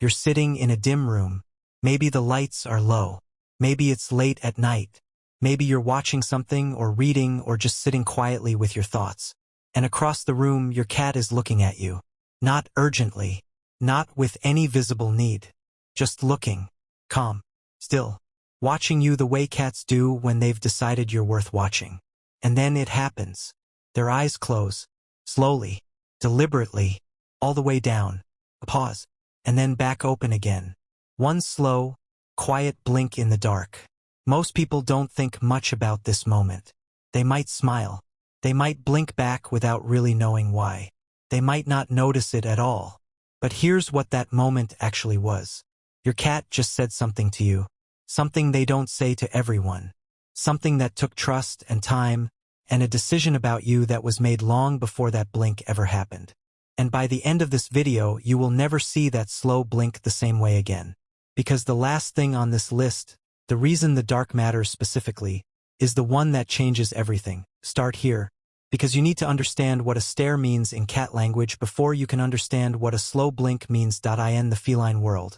You're sitting in a dim room. Maybe the lights are low. Maybe it's late at night. Maybe you're watching something or reading or just sitting quietly with your thoughts. And across the room, your cat is looking at you. Not urgently. Not with any visible need. Just looking. Calm. Still. Watching you the way cats do when they've decided you're worth watching. And then it happens. Their eyes close. Slowly. Deliberately. All the way down. A pause. And then back open again. One slow, quiet blink in the dark. Most people don't think much about this moment. They might smile. They might blink back without really knowing why. They might not notice it at all. But here's what that moment actually was. Your cat just said something to you. Something they don't say to everyone. Something that took trust and time, and a decision about you that was made long before that blink ever happened. And by the end of this video, you will never see that slow blink the same way again. Because the last thing on this list, the reason the dark matters specifically, is the one that changes everything. Start here, because you need to understand what a stare means in cat language before you can understand what a slow blink means. In the feline world,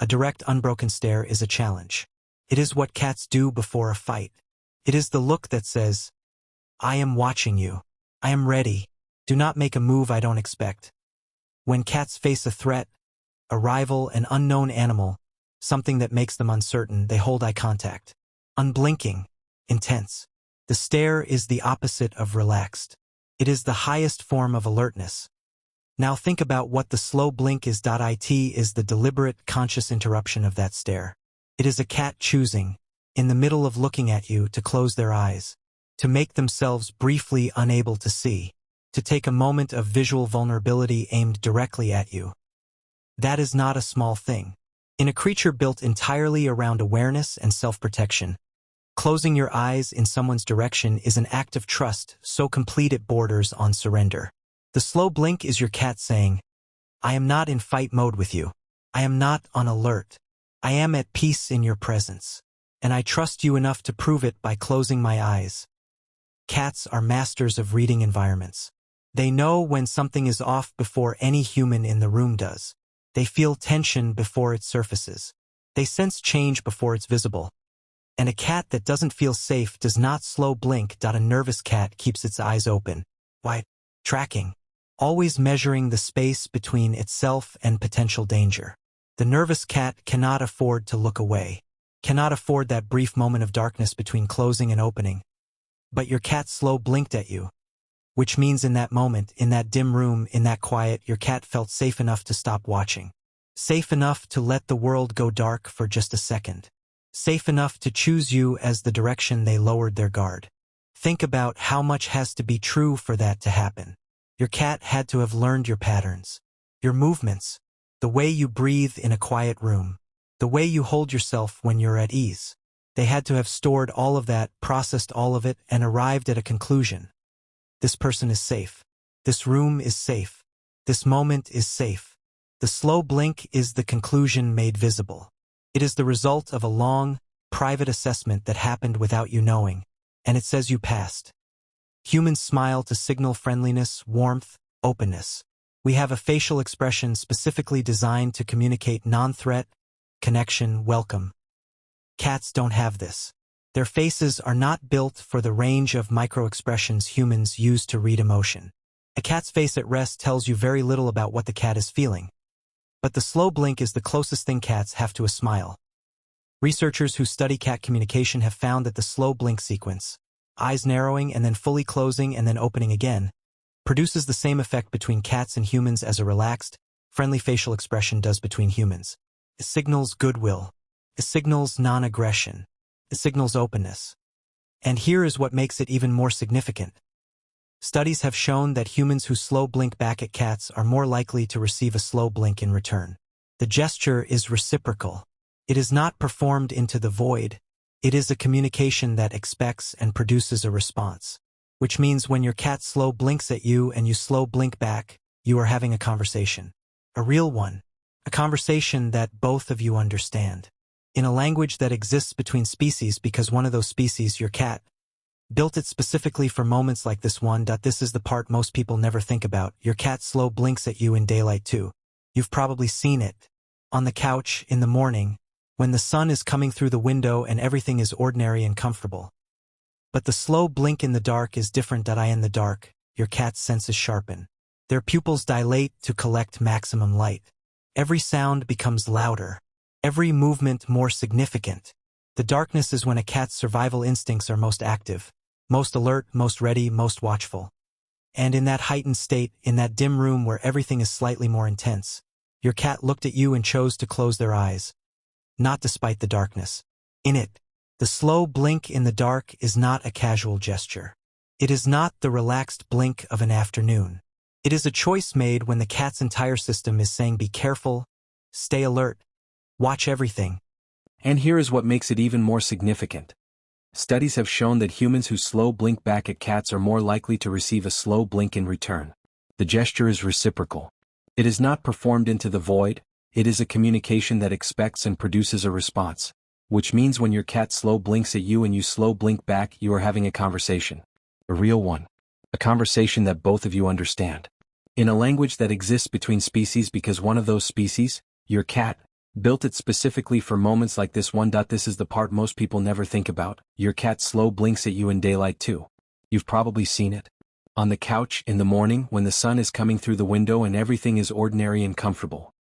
a direct, unbroken stare is a challenge. It is what cats do before a fight. It is the look that says, I am watching you. I am ready. Do not make a move I don't expect. When cats face a threat, a rival, an unknown animal, something that makes them uncertain, they hold eye contact. Unblinking, intense. The stare is the opposite of relaxed. It is the highest form of alertness. Now think about what the slow blink is. It is the deliberate, conscious interruption of that stare. It is a cat choosing, in the middle of looking at you, to close their eyes, to make themselves briefly unable to see, to take a moment of visual vulnerability aimed directly at you. That is not a small thing. In a creature built entirely around awareness and self-protection, closing your eyes in someone's direction is an act of trust so complete it borders on surrender. The slow blink is your cat saying, I am not in fight mode with you. I am not on alert. I am at peace in your presence. And I trust you enough to prove it by closing my eyes. Cats are masters of reading environments. They know when something is off before any human in the room does. They feel tension before it surfaces. They sense change before it's visible. And a cat that doesn't feel safe does not slow blink. A nervous cat keeps its eyes open, wide, tracking, always measuring the space between itself and potential danger. The nervous cat cannot afford to look away, cannot afford that brief moment of darkness between closing and opening. But your cat slow blinked at you. Which means in that moment, in that dim room, in that quiet, your cat felt safe enough to stop watching. Safe enough to let the world go dark for just a second. Safe enough to choose you as the direction they lowered their guard. Think about how much has to be true for that to happen. Your cat had to have learned your patterns, your movements, the way you breathe in a quiet room, the way you hold yourself when you're at ease. They had to have stored all of that, processed all of it, and arrived at a conclusion. This person is safe. This room is safe. This moment is safe. The slow blink is the conclusion made visible. It is the result of a long, private assessment that happened without you knowing, and it says you passed. Humans smile to signal friendliness, warmth, openness. We have a facial expression specifically designed to communicate non-threat, connection, welcome. Cats don't have this. Their faces are not built for the range of micro-expressions humans use to read emotion. A cat's face at rest tells you very little about what the cat is feeling. But the slow blink is the closest thing cats have to a smile. Researchers who study cat communication have found that the slow blink sequence, eyes narrowing and then fully closing and then opening again, produces the same effect between cats and humans as a relaxed, friendly facial expression does between humans. It signals goodwill. It signals non-aggression. It signals openness. And here is what makes it even more significant. Studies have shown that humans who slow blink back at cats are more likely to receive a slow blink in return. The gesture is reciprocal. It is not performed into the void. It is a communication that expects and produces a response. Which means when your cat slow blinks at you and you slow blink back, you are having a conversation. A real one. A conversation that both of you understand. In a language that exists between species because one of those species, your cat, built it specifically for moments like this one. This is the part most people never think about. Your cat slow blinks at you in daylight too. You've probably seen it. on the couch, in the morning, when the sun is coming through the window and everything is ordinary and comfortable. But the slow blink in the dark is different. In the dark, your cat's senses sharpen. Their pupils dilate to collect maximum light. Every sound becomes louder. Every movement more significant. The darkness is when a cat's survival instincts are most active, most alert, most ready, most watchful. And in that heightened state, in that dim room where everything is slightly more intense, your cat looked at you and chose to close their eyes. Not despite the darkness. In it, the slow blink in the dark is not a casual gesture. It is not the relaxed blink of an afternoon. It is a choice made when the cat's entire system is saying be careful, stay alert, watch everything. And here is what makes it even more significant. Studies have shown that humans who slow blink back at cats are more likely to receive a slow blink in return. The gesture is reciprocal. It is not performed into the void, it is a communication that expects and produces a response. Which means when your cat slow blinks at you and you slow blink back, you are having a conversation. A real one. A conversation that both of you understand. In a language that exists between species because one of those species, your cat, built it specifically for moments like this one. This is the part most people never think about. Your cat slow blinks at you in daylight too. You've probably seen it. On the couch, in the morning, when the sun is coming through the window and everything is ordinary and comfortable.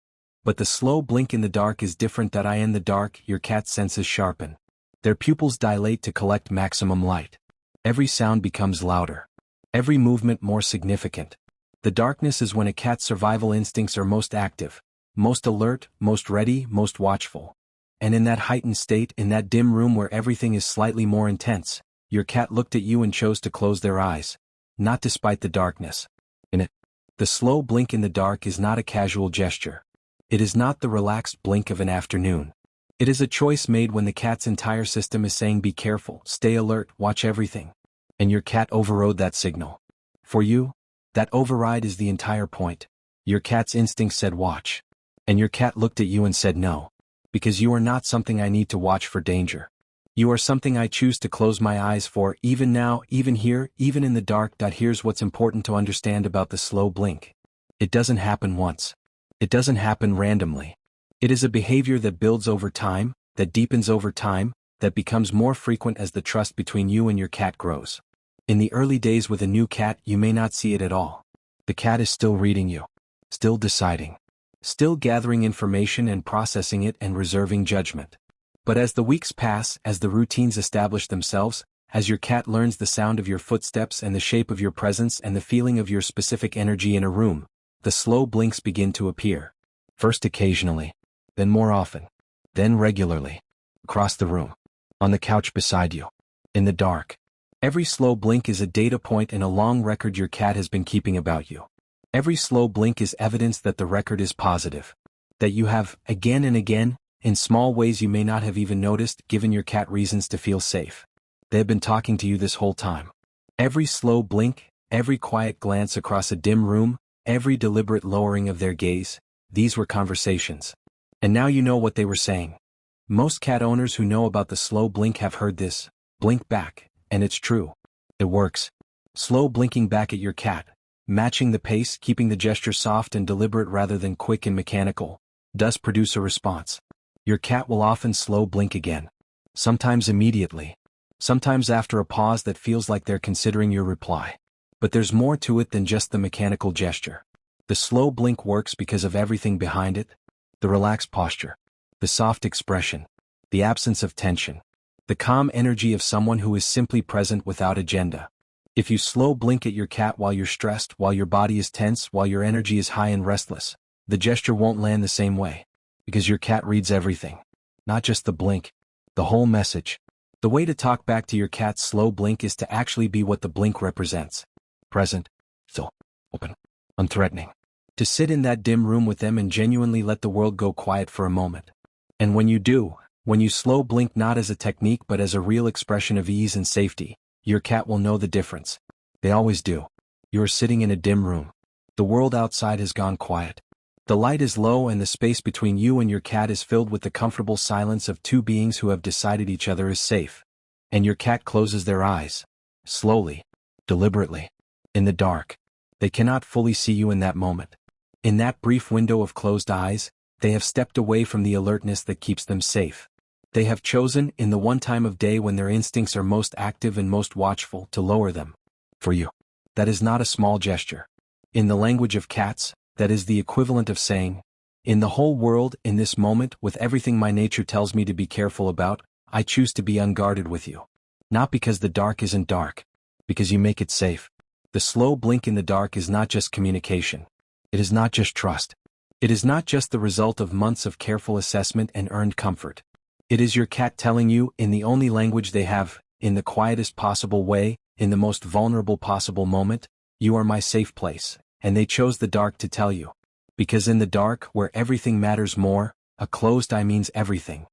But the slow blink in the dark is different. In the dark, your cat's senses sharpen. Their pupils dilate to collect maximum light. Every sound becomes louder. Every movement more significant. The darkness is when a cat's survival instincts are most active, most alert, most ready, most watchful. And in that heightened state, in that dim room where everything is slightly more intense, your cat looked at you and chose to close their eyes. Not despite the darkness. In it, the slow blink in the dark is not a casual gesture. It is not the relaxed blink of an afternoon. It is a choice made when the cat's entire system is saying be careful, stay alert, watch everything. And your cat overrode that signal. For you, that override is the entire point. Your cat's instinct said watch. And your cat looked at you and said no. Because you are not something I need to watch for danger. You are something I choose to close my eyes for, even now, even here, even in the dark. Here's what's important to understand about the slow blink. It doesn't happen once. It doesn't happen randomly. It is a behavior that builds over time, that deepens over time, that becomes more frequent as the trust between you and your cat grows. In the early days with a new cat, you may not see it at all. The cat is still reading you, still deciding, still gathering information and processing it and reserving judgment. But as the weeks pass, as the routines establish themselves, as your cat learns the sound of your footsteps and the shape of your presence and the feeling of your specific energy in a room, the slow blinks begin to appear. First occasionally, then more often, then regularly, across the room, on the couch beside you, in the dark. Every slow blink is a data point in a long record your cat has been keeping about you. Every slow blink is evidence that the record is positive. That you have, again and again, in small ways you may not have even noticed, given your cat reasons to feel safe. They have been talking to you this whole time. Every slow blink, every quiet glance across a dim room, every deliberate lowering of their gaze, these were conversations. And now you know what they were saying. Most cat owners who know about the slow blink have heard this, blink back, and it's true. It works. Slow blinking back at your cat, matching the pace, keeping the gesture soft and deliberate rather than quick and mechanical, does produce a response. Your cat will often slow blink again. Sometimes immediately. Sometimes after a pause that feels like they're considering your reply. But there's more to it than just the mechanical gesture. The slow blink works because of everything behind it. The relaxed posture. The soft expression. The absence of tension. The calm energy of someone who is simply present without agenda. If you slow blink at your cat while you're stressed, while your body is tense, while your energy is high and restless, the gesture won't land the same way. Because your cat reads everything. Not just the blink. The whole message. The way to talk back to your cat's slow blink is to actually be what the blink represents. Present. Still. Open. Unthreatening. To sit in that dim room with them and genuinely let the world go quiet for a moment. And when you do, when you slow blink not as a technique but as a real expression of ease and safety, your cat will know the difference. They always do. You are sitting in a dim room. The world outside has gone quiet. The light is low and the space between you and your cat is filled with the comfortable silence of two beings who have decided each other is safe. And your cat closes their eyes. Slowly. Deliberately. In the dark. They cannot fully see you in that moment. In that brief window of closed eyes, They have stepped away from the alertness that keeps them safe. They have chosen, in the one time of day when their instincts are most active and most watchful, to lower them. For you. That is not a small gesture. In the language of cats, that is the equivalent of saying, in the whole world, in this moment, with everything my nature tells me to be careful about, I choose to be unguarded with you. Not because the dark isn't dark. Because you make it safe. The slow blink in the dark is not just communication. It is not just trust. It is not just the result of months of careful assessment and earned comfort. It is your cat telling you, in the only language they have, in the quietest possible way, in the most vulnerable possible moment, you are my safe place, and they chose the dark to tell you. Because in the dark, where everything matters more, a closed eye means everything.